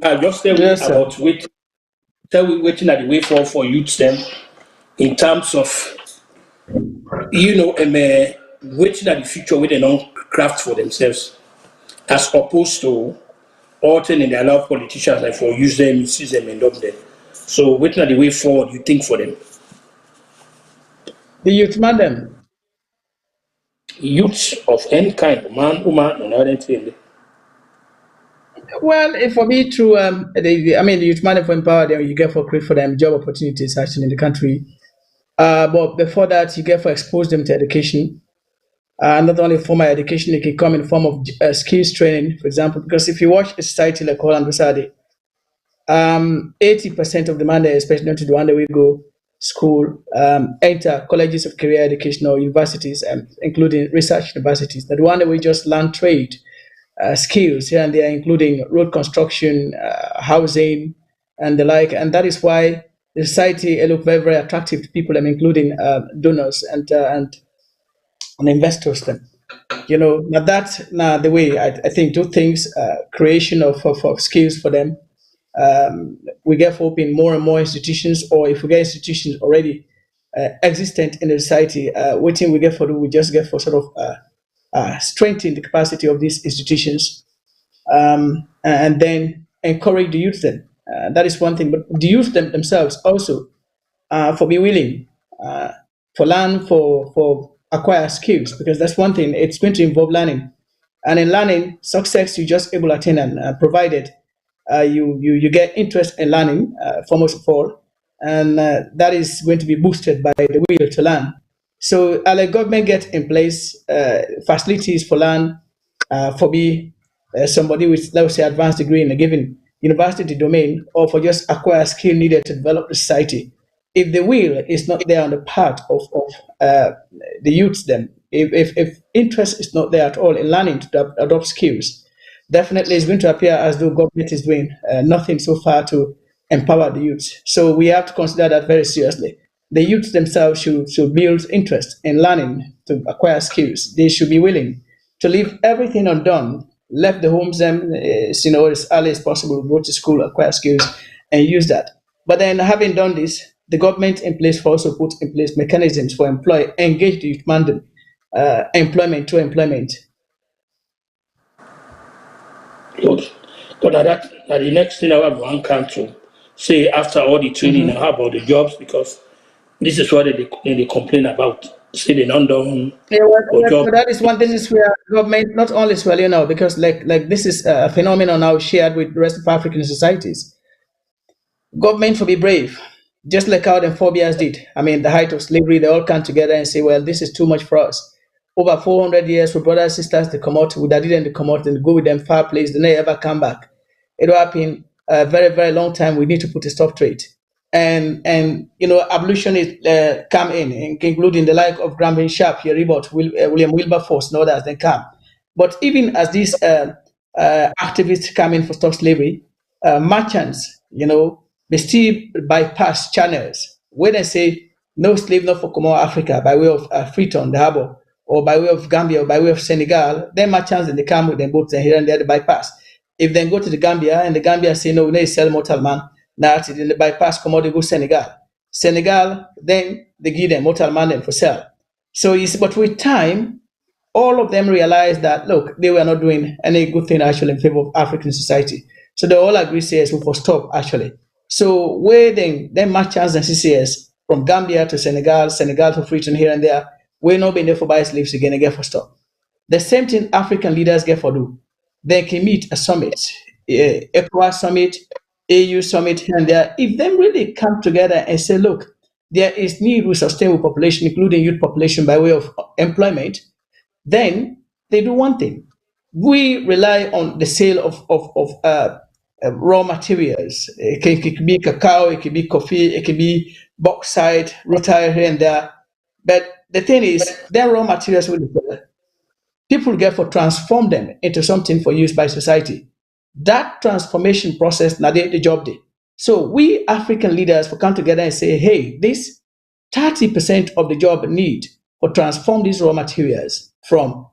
Just tell we Yes, sir. about tell we waiting at the way for youth them in terms of waiting at the future where they don't craft for themselves, as opposed to altering they allow politicians like for use them, misuse them, and up them. So waiting at the way forward, you think for them. The youth madam. Youths of any kind, man, woman, and other thing. Well, for me, through I mean, the youth madam for empower them, you get for create for them job opportunities actually in the country. But before that, you get for expose them to education. Not only formal education, it can come in form of skills training, for example. Because if you watch a society like Holland, Busadi, 80% of the man there, especially not to the one that we go school, enter colleges of career education or universities, including research universities. That the one that we just learn trade skills here and there, including road construction, housing, and the like. And that is why the society look very, very attractive to people, including donors and investors. Then, now that's now the way I think two things: creation of skills for them. We get for open more and more institutions, or if we get institutions already existent in the society, what thing we get for do, we just get for sort of strengthen the capacity of these institutions, and then encourage the youth then. That is one thing, but the youth themselves also for be willing, uh, for learn, for acquire skills, because that's one thing. It's going to involve learning, and in learning, success you just able to attain, and provided you get interest in learning, foremost of all, and that is going to be boosted by the will to learn. So, the government get in place facilities for learn, for be somebody with, let's say, advanced degree in a given university domain, or for just acquire skill needed to develop the society. If the will is not there on the part of the youths, then if interest is not there at all in learning to adopt skills, definitely it's going to appear as though government is doing nothing so far to empower the youth. So we have to consider that very seriously. The youth themselves should build interest in learning to acquire skills. They should be willing to leave everything undone, left the homes them, as early as possible, go to school, acquire skills, and use that. But then, having done this, the government in place for also put in place mechanisms for engage the youth mandate, employment to employment. Good. But now the next thing I have one come to say after all the training, Mhm. how about the jobs? Because this is what they complain about. Say they don't done Yeah, well, for yeah, job. so that is one. This is where government not only swell, because like this is a phenomenon now shared with the rest of African societies. Government to be brave, just like how the phobias did. I mean, the height of slavery, they all come together and say, well, this is too much for us. Over 400 years for brothers and sisters to come out, with that didn't come out and go with them far place, they never ever come back. It will happen a very, very long time. We need to put a stop to it. And abolition is come in, including the like of Granville Sharp, here, William Wilberforce, and others, then come. But even as these activists come in for stop slavery, merchants, they still bypass channels. When they say no slave, not for Comoros Africa by way of Freetown, the harbor, or by way of Gambia, or by way of Senegal, then merchants and they come with their boats and here and there they bypass. If then go to the Gambia and the Gambia say no, we need to sell mortal man, now then they bypass come out, they go Senegal. Senegal, then they give them mortal man them for sale. So you see, but with time, all of them realized that look, they were not doing any good thing actually in favor of African society. So they all agree says we for stop actually. So waiting then merchants and CCS from Gambia to Senegal, Senegal to Freetown here and there, we're not being there for buy slaves again and get for stop. The same thing African leaders get for do. They can meet a summit, ECOWAS summit, AU summit here and there. If them really come together and say, look, there is need to sustain with population, including youth population by way of employment, then they do one thing. We rely on the sale of raw materials. It can be cacao, it can be coffee, it can be bauxite, rutile here and there. But the thing is, their raw materials will people get for transform them into something for use by society. That transformation process, now the job day. So we African leaders will come together and say, hey, this 30% of the job need for transform these raw materials from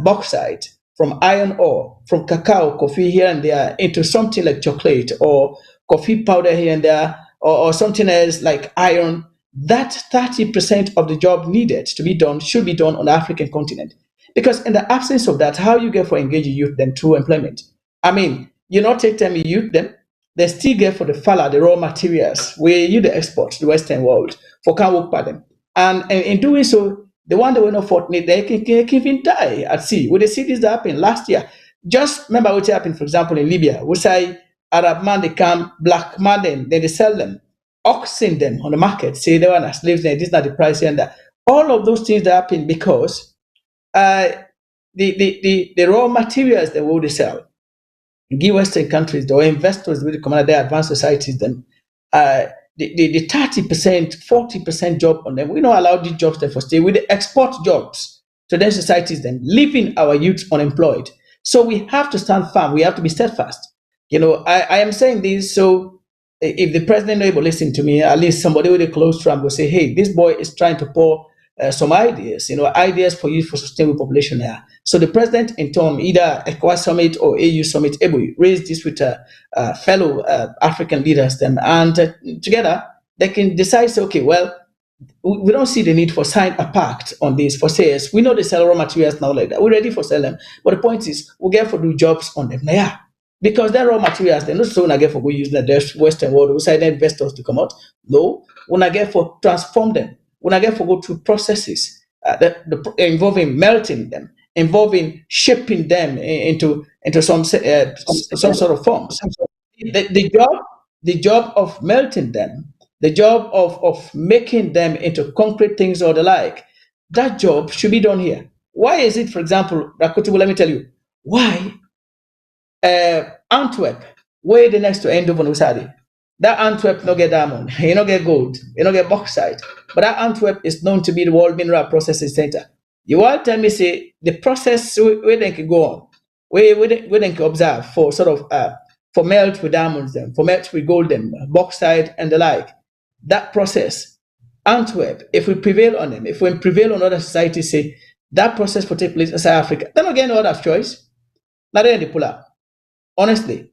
bauxite from iron ore, from cacao, coffee here and there, into something like chocolate or coffee powder here and there, or something else like iron, that 30% of the job needed to be done should be done on the African continent. Because in the absence of that, how you get for engaging youth then through employment? I mean, you not take them, you youth them, they still get for the falla, the raw materials, where you the export to the Western world for can work by them. And in doing so, the one that were not fortunate, they can even die at sea. We see this happen last year. Just remember what happened, for example, in Libya. We say Arab man they come, black man then they sell them, auction them on the market, say they want slaves, and this is not the price and that. All of those things that happen because uh, the raw materials they will sell give Western countries, the investors with the command their advanced societies, then uh, the 30%, 40% job on them. We don't allow these jobs to stay. We export jobs to their societies, then leaving our youth unemployed. So we have to stand firm. We have to be steadfast. I am saying this so if the president not able to listen to me, at least somebody with a close Trump will say, hey, this boy is trying to pour some ideas, ideas for youth for sustainable population here. So the president, in turn, either ECOWAS summit or AU summit, able raise this with fellow African leaders, then, and together they can decide, say, okay, well, we don't see the need for sign a pact on this for sales. We know they sell raw materials now like that. We're ready for sell them. But the point is, we get for do jobs on them. Now, yeah. Because they're raw materials, they're not so get for go use the Western world. We say the investors to come out. No, when I get for transform them, when I get for go through processes involving melting them, involving shaping them into some sort of forms. The job of melting them, the job of making them into concrete things or the like, that job should be done here. Why is it, for example, Kutubu, let me tell you, why Antwerp, way the next to Eindhoven Usadi. That Antwerp no get diamond, you no get gold, you no get bauxite. But that Antwerp is known to be the world mineral processing center. You want to tell me say the process where they can go on, where they can observe for sort of for melt with diamonds them, for melt with gold them, bauxite and the like. That process, Antwerp, if we prevail on them, if we prevail on other societies, say that process will take place in South Africa, they're not getting no other choice. Not they pull up. Honestly,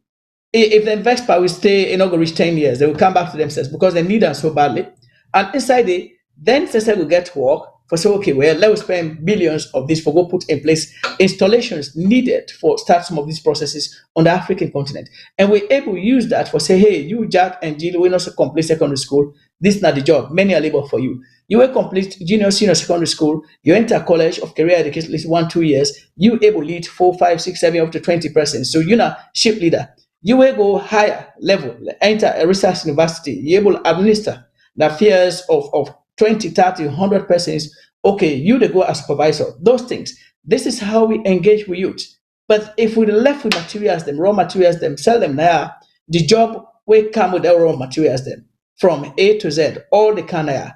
if the investor will stay, not go reach 10 years, they will come back to themselves because they need them so badly. And inside it, then they will get to work for say, okay, well, let's spend billions of this for go put in place installations needed for start some of these processes on the African continent. And we're able to use that for say, hey, you, Jack and Jill, we not complete secondary school. This is not the job. Many are labor for you. You will complete junior, senior secondary school. You enter college of career education at least 1-2 years. You able lead 4, 5, 6, 7 up to 20%. So you're not ship leader. You will go higher level, enter a research university. You able administer the affairs of 20, 30, 100 persons. Okay, you to go as supervisor. Those things. This is how we engage with youth. But if we left with materials, them raw materials, them sell them now, the job will come with the raw materials then from A to Z, all the kind of,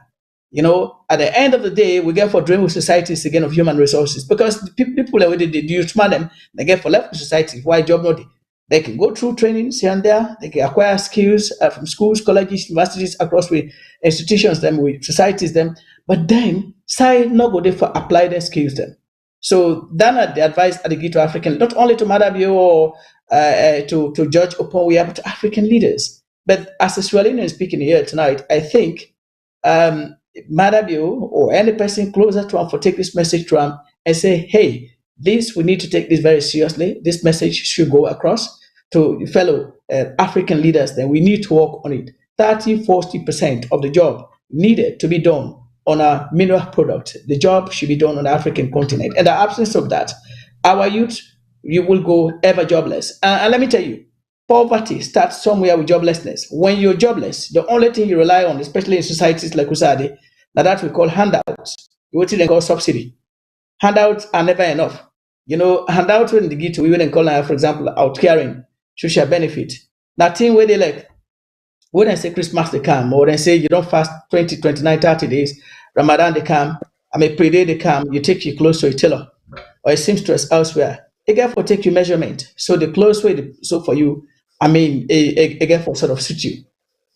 at the end of the day, we get for dream with societies again of human resources because the people that we did use them, they get for left with society. Why job not? They can go through trainings here and there. They can acquire skills from schools, colleges, universities, across with institutions, them with societies, them. But then, side not go there for apply their skills then. So then the advice I give to African, not only to Madabio or to Judge upon we have to African leaders. But as a Swahilian speaking here tonight, I think Madabio or any person closer to him for take this message to him and say, hey, this we need to take this very seriously. This message should go across to fellow African leaders. Then we need to work on it. 30-40% of the job needed to be done on a mineral product. The job should be done on the African continent. In the absence of that, our youth, you will go ever jobless. And let me tell you, poverty starts somewhere with joblessness. When you're jobless, the only thing you rely on, especially in societies like Usadi, now that we call handouts, what they call subsidy. Handouts are never enough. Handouts when they give to women and call for example, out caring, social benefit. That thing where they like, when I say Christmas they come, or they say you don't fast 20, 29, 30 days, Ramadan they come, pre-day they come, you take your clothes to a tailor or a seamstress elsewhere. They get for take your measurement. So the clothes way they so for you, a get for sort of suit you.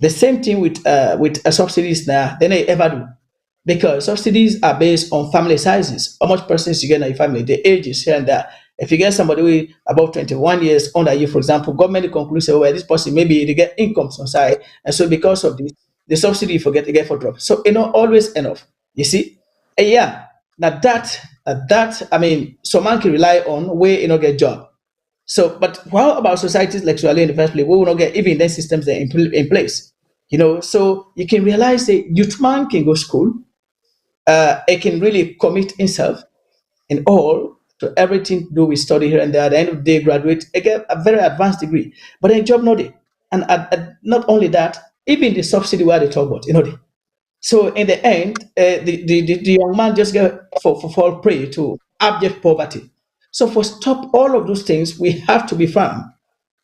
The same thing with subsidies now, they never ever do. Because subsidies are based on family sizes, how much persons you get in your family, the ages here and there. If you get somebody who above 21 years under you, for example, government concludes, say, well, this person maybe they get incomes on side, and so because of this, the subsidy you forget to get for drop. So always enough. You see, yeah. Now that I mean, so man can rely on where get job. So, but how about societies like Sierra Leone in the first place? We will not get even then systems that in place. So you can realize that youth man can go school, it can really commit himself in all to everything to do with study here and there. At the end of the day, graduate, get a very advanced degree, but then job not there. And not only that, even the subsidy where they talk about, so in the end, the young man just get for fall prey to abject poverty. So for stop all of those things, we have to be firm.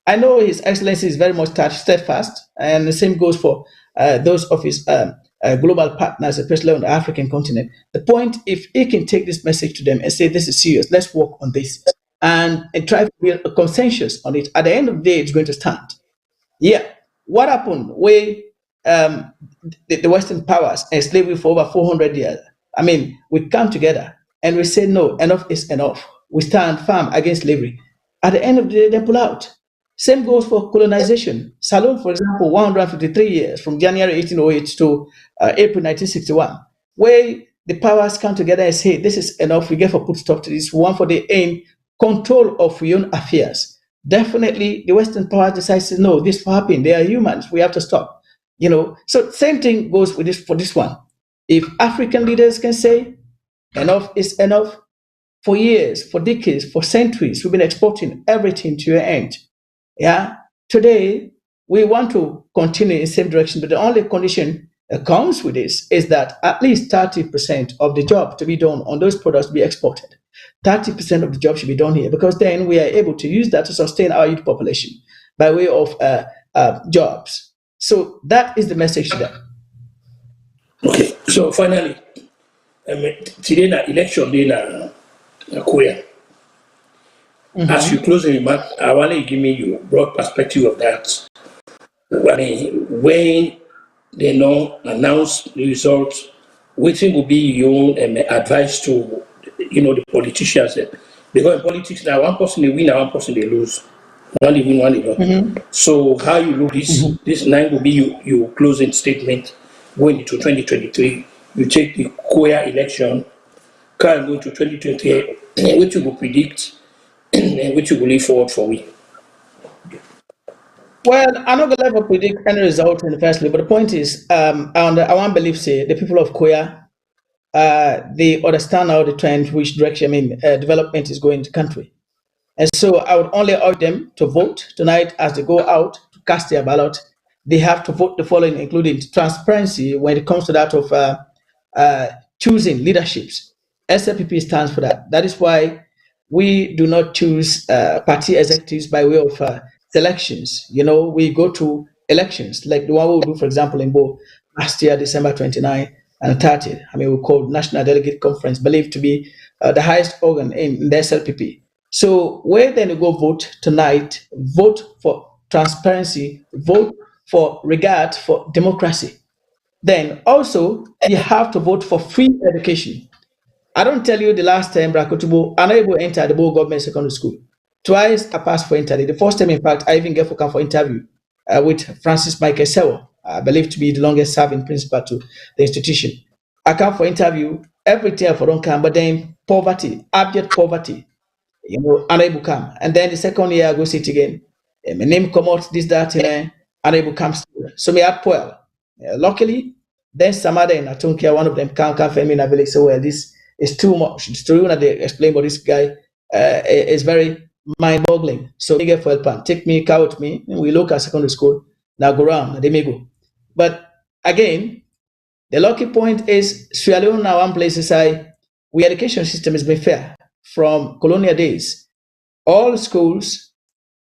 I know His Excellency is very much steadfast, and the same goes for those of his global partners, especially on the African continent. The point, if he can take this message to them and say, this is serious, let's work on this, and try to build a consensus on it, at the end of the day, it's going to stand. Yeah. What happened? Um, the Western powers enslaved you for over 400 years. I mean, we come together and we say, no, enough is enough. We stand firm against slavery. At the end of the day, they pull out. Same goes for colonization. Salone, for example, 153 years from January 1808 to April 1961, where the powers come together and say, this is enough, we get for put stop to this, one for the aim, control of your own affairs. Definitely, the Western power decides, no, this will happen. They are humans. We have to stop. So same thing goes with this for this one. If African leaders can say enough is enough, for years, for decades, for centuries, we've been exporting everything to your end. Yeah. Today, we want to continue in the same direction, but the only condition that comes with this is that at least 30% of the job to be done on those products be exported. 30% of the job should be done here, because then we are able to use that to sustain our youth population by way of jobs. So that is the message to them. Okay. So finally, today na election day na Korea. As you close the remark, I want to give me your broad perspective of that. I mean, when they now announce the results, which will be your own advice to the politicians? Because in politics now, one person they win and one person they lose. One they win, one they don't. So how you look this nine will be your closing statement going into 2023. You take the Korea election, can go into 2028, which you will predict and which you will leave forward for we. Well, I'm not gonna ever predict any result in the first place, but the point is, I want to believe, say, the people of Korea, they understand now the trend, which direction, I mean, development is going to country. And so I would only urge them to vote tonight as they go out to cast their ballot. They have to vote the following, including transparency when it comes to that of uh, choosing leaderships. SLPP stands for that. That is why we do not choose party executives by way of selections. We go to elections, like the one we will do, for example, in Bo last year, December 29 and 30. I mean, we called National Delegate Conference, believed to be the highest organ in the SLPP. So where then you go vote tonight, vote for transparency, vote for regard for democracy. Then also you have to vote for free education. I don't tell you the last time Kutubu, I'm not able to enter the Bo government secondary school. Twice I passed for interview. The first time, in fact, I even get for come for interview with Francis Michael Sewo, I believe to be the longest serving principal to the institution. I come for interview every day for don't come, but then poverty, abject poverty, unable come. And then the second year I go sit again. My name come out, this, that, unable come still. So me up well. Luckily, then some other in Atunkia, one of them come for me in a village. So well, this is too much. The story that they explain about this guy is very mind-boggling. So they get for help and take me, count me. And we look at secondary school. Now go around, they may go. But again, the lucky point is Sierra Leone now one place is we education system has been fair from colonial days. All schools,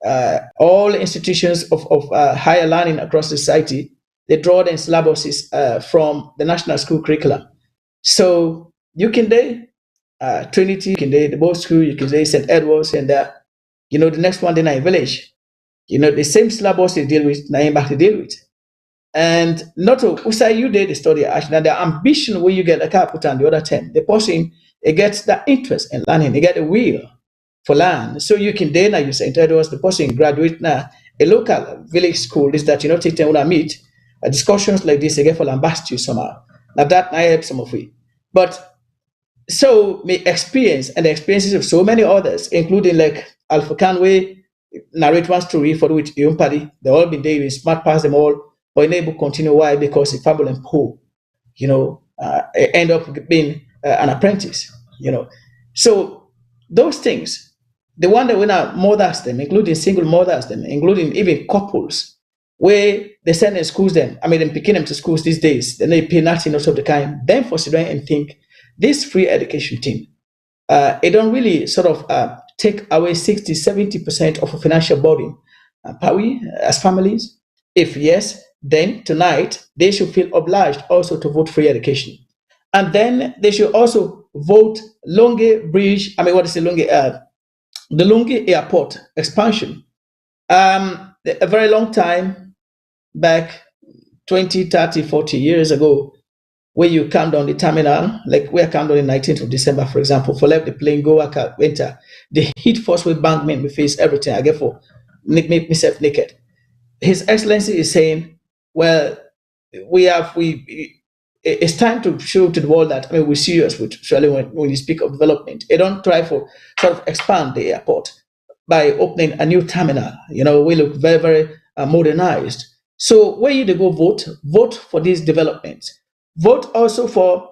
all institutions of higher learning across the society, they draw their syllabuses from the national school curriculum. So you can do Trinity, you can do the both school, you can do St. Edward's, and the next one, the Nine Village. The same syllabus they deal with, Naim back to deal with. And not to Usai, you did the study actually, the ambition where you get a car put on the other 10, the person it gets that interest in learning, they get a will for land. So you can then you say towards the person graduate now a local village school is that take them when I meet discussions like this again for ambassador somehow. Now that I help some of it. But so my experience and the experiences of so many others, including like Alpha Canway, narrate one story for which Party, they all been there, we smart past them all, but unable to continue. Why? Because the family and poor, end up being an apprentice, So those things, the one that when our mothers them, including single mothers them, including even couples, where they send in schools them, I mean, them picking them to schools these days, then they pay nothing also of the kind, then for student and think this free education thing, it don't really sort of take away 60, 70% of a financial burden per we as families. If yes, then tonight they should feel obliged also to vote free education. And then they should also vote Longe Bridge, I mean, what is the Longe? The Lungi Airport expansion. A very long time back, 20, 30, 40 years ago, where you come down the terminal, like where I come down the 19th of December, for example, for left the plane go work out winter, the heat force with bankmen, we face everything. I get for make myself naked. His Excellency is saying, well, it's time to show to the world that I mean we're serious with Australia when you speak of development. They don't try for sort of expand the airport by opening a new terminal. We look very, very modernized. So where you to go vote for these developments. Vote also for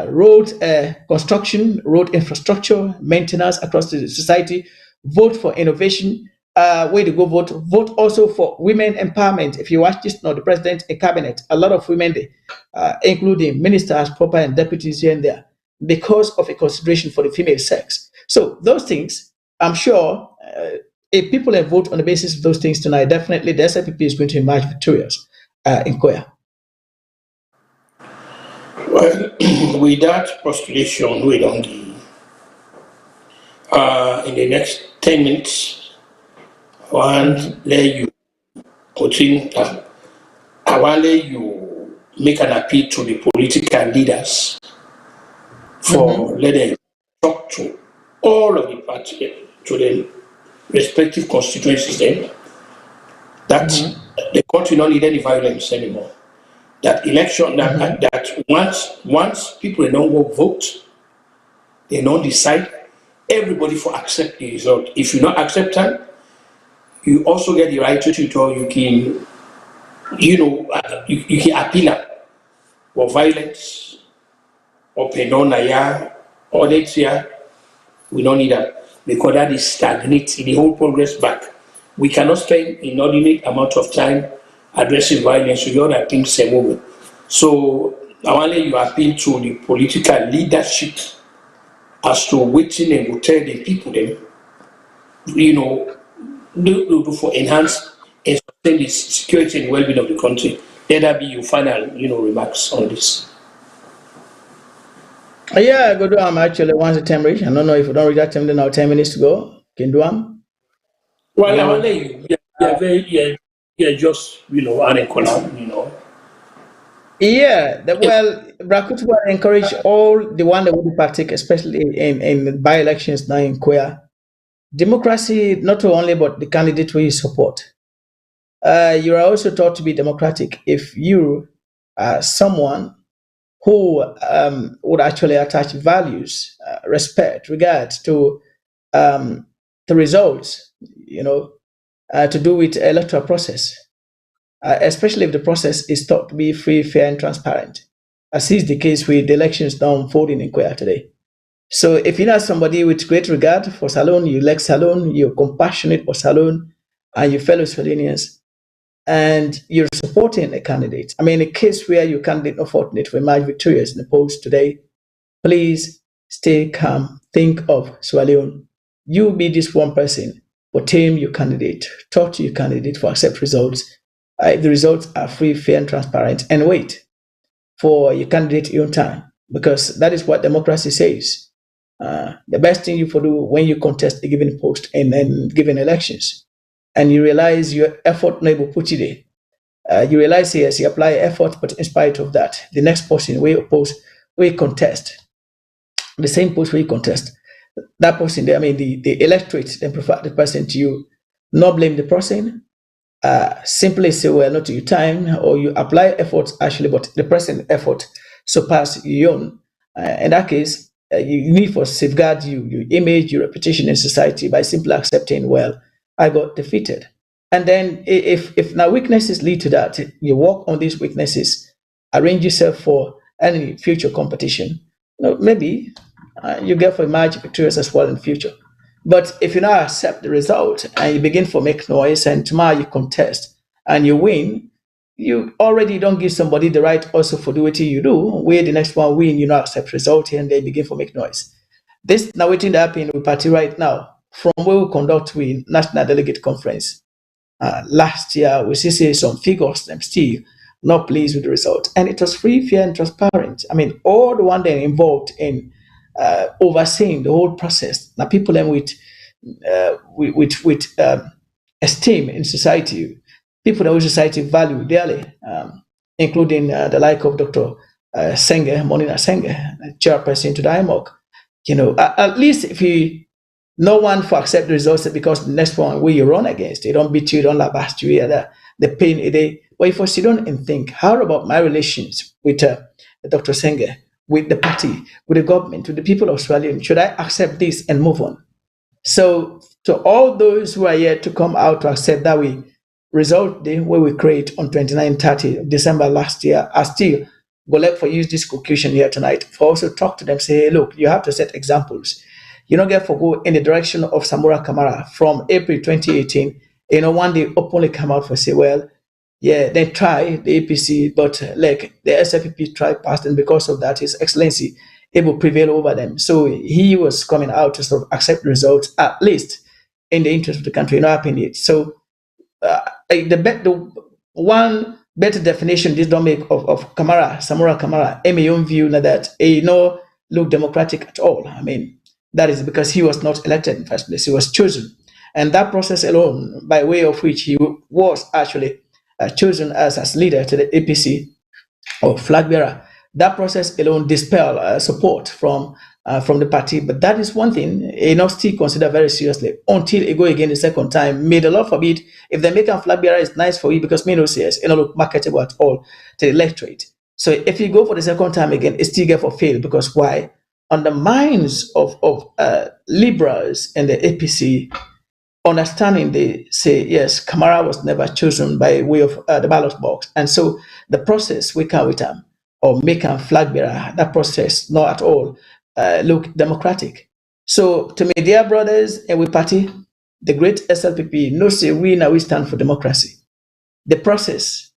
road construction, road infrastructure, maintenance across the society. Vote for innovation. Way to go vote. Vote also for women empowerment. If you watch this now, the president and cabinet, a lot of women, including ministers, proper and deputies here and there, because of a consideration for the female sex. So those things, I'm sure, if people have vote on the basis of those things tonight, definitely the SIPP is going to emerge victorious in Korea. Well, with that postulation, we don't in the next 10 minutes, one let you put in, I want let you make an appeal to the political leaders for let them talk to all of the parties, to the respective constituencies then, that the country don't need any violence anymore. That election, that once people don't go vote, they don't decide, everybody for accept the result. If you not accept that, you also get the right to tutor. You can, you can appeal for violence or penonaya or next year. We don't need that because that is stagnating the whole progress back. We cannot spend inordinate amount of time addressing violence with other things same moment. So I want you appeal to the political leadership as to which they will tell the people them, do for enhance and sustain the security and well-being of the country. Let that be your final, remarks on this. Yeah, go do actually once the time reach. I don't know if you don't reach that time, then now 10 minutes to go. Can do Well, I want you, just, an Yeah, well, Brakutu will encourage all the one that will partake, especially in by-elections now in Korea. Democracy, not only but the candidate who you support. You are also taught to be democratic if you are someone who would actually attach values, respect, regard to the results, to do with electoral process, especially if the process is thought to be free, fair, and transparent, as is the case with the elections now unfolding in Korea today. So if you're not somebody with great regard for Salone, you like Salone, you're compassionate for Salone and your fellow Salonians, and you're supporting a candidate. I mean, in a case where your candidate not fortunate to emerge victorious in the polls today, please stay calm. Think of Swaleon. You be this one person, but tame your candidate. Talk to your candidate for accept results. If the results are free, fair, and transparent, and wait for your candidate your own time, because that is what democracy says. The best thing you for do when you contest a given post and then given elections, and you realize your effort never put you there. You realize yes, you apply effort, but in spite of that, the next person we oppose, we contest the same post we contest. that person, I mean, the electorate, then prefer the person to you, not blame the person, simply say, well, not your time, or you apply efforts actually, but the present effort surpass your own. In that case, you need for safeguard your image, your reputation in society by simply accepting, well, I got defeated. And then if now weaknesses lead to that, you work on these weaknesses, arrange yourself for any future competition. Maybe you get for emerge victorious as well in the future. But if you now accept the result and you begin to make noise and tomorrow you contest and you win, you already don't give somebody the right also for the what you do, where the next one win, you now accept result and they begin to make noise. This now waiting to happen with party right now from where we conduct we national delegate conference. Last year, we see some figures them still not pleased with the result. And it was free, fair, and transparent. I mean, all the one that involved in overseeing the whole process. Now, people then with esteem in society, people that society value dearly, including the like of Dr. Senge, Monina Senge, chairperson to the IMOC. At least if he no one for accept the results because the next one where you run against, they don't beat you, don't labast you, the pain it is. But if you sit down and think, how about my relations with Dr. Senge, with the party, with the government, with the people of Australia? Should I accept this and move on? So to all those who are yet to come out to accept that we result the way we create on 29-30 December last year are still go let for use this conclusion here tonight for also talk to them, say, hey, look, you have to set examples. You don't get for go in the direction of Samura Kamara from April 2018. One day openly come out for say, well, yeah, they try the APC, but like the SFPP tried past, and because of that, His Excellency able prevail over them. So he was coming out to sort of accept the results, at least in the interest of the country, in our opinion. So the one better definition this don't make of Kamara, Samura Kamara, in my own view, that look democratic at all. I mean, that is because he was not elected in the first place. He was chosen. And that process alone, by way of which he was actually chosen as leader to the APC or flag bearer, that process alone dispel support from the party. But that is one thing not still consider very seriously until it go again the second time. May the Lord forbid if they make a flag bearer is nice for you because me no says it not look marketable at all to the electorate. So if you go for the second time again, it still get for fail because why? On the minds of liberals and the APC, understanding they say yes, Kamara was never chosen by way of the ballot box, and so the process we can with him or make him flag bearer, that process not at all look democratic. So to me, dear brothers and we party, the great SLPP, no say we now we stand for democracy. The process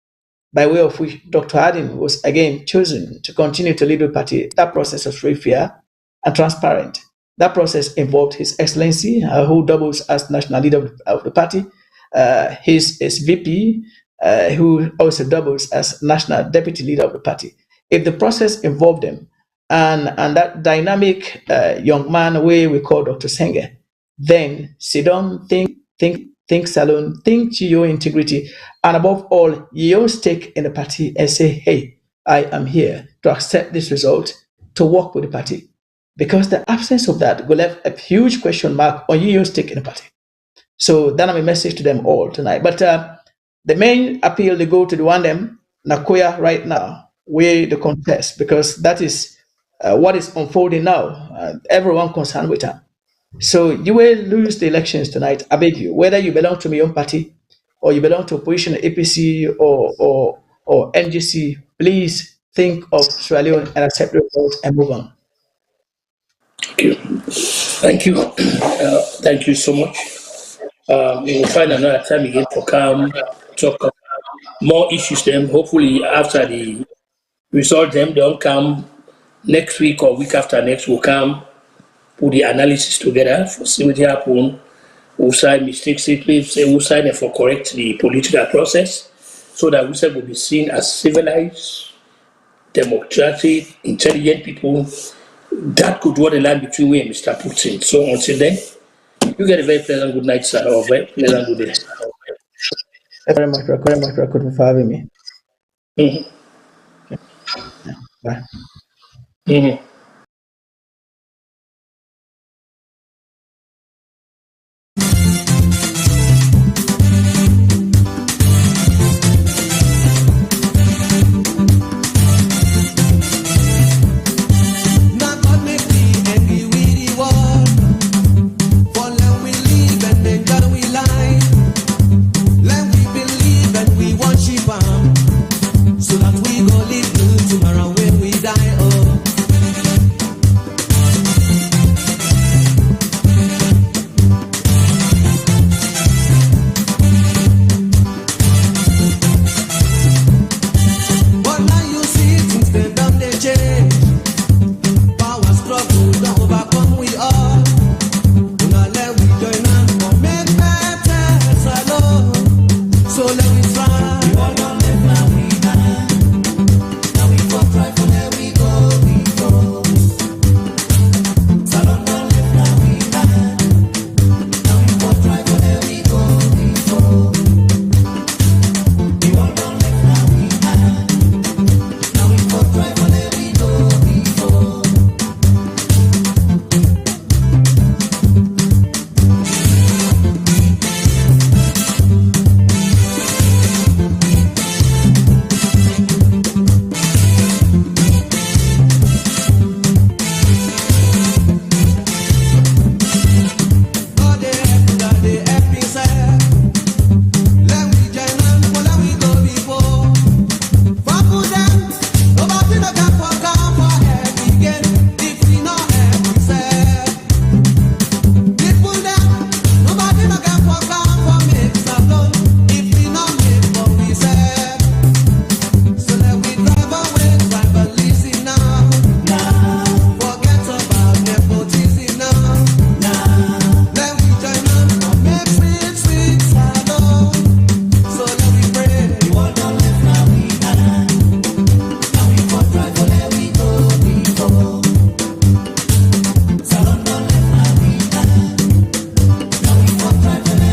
by way of which Dr. Harding was again chosen to continue to lead the party, that process was very fair and transparent. That process involved His Excellency, who doubles as national leader of the party, his VP, who also doubles as national deputy leader of the party. If the process involved them, and that dynamic young man, we call Dr. Senge, then sit down, think Salone, think to your integrity, and above all, your stake in the party and say, hey, I am here to accept this result, to work with the party. Because the absence of that will have a huge question mark on your stake in the party. So that I'm a message to them all tonight. But the main appeal they go to the one them Nakoya right now, where the contest, because that is what is unfolding now. Everyone concerned with them. So you will lose the elections tonight. I beg you, whether you belong to my own party or you belong to opposition APC or NGC, please think of Sierra Leone and accept the result and move on. Thank you. Thank you. Thank you so much. We will find another time again for come talk about more issues. Then hopefully after the result, them don't come next week or week after next. We'll come put the analysis together for see what happen. We'll sign mistakes. We'll sign it for correct the political process, so that we will be seen as civilized, democratic, intelligent people that could draw the line between we and Mr. Putin. So until then, you get a very pleasant good night, sir, or very pleasant good day. Thank you very much, Rakud, for having me. Mm-hmm. Bye. Mm-hmm.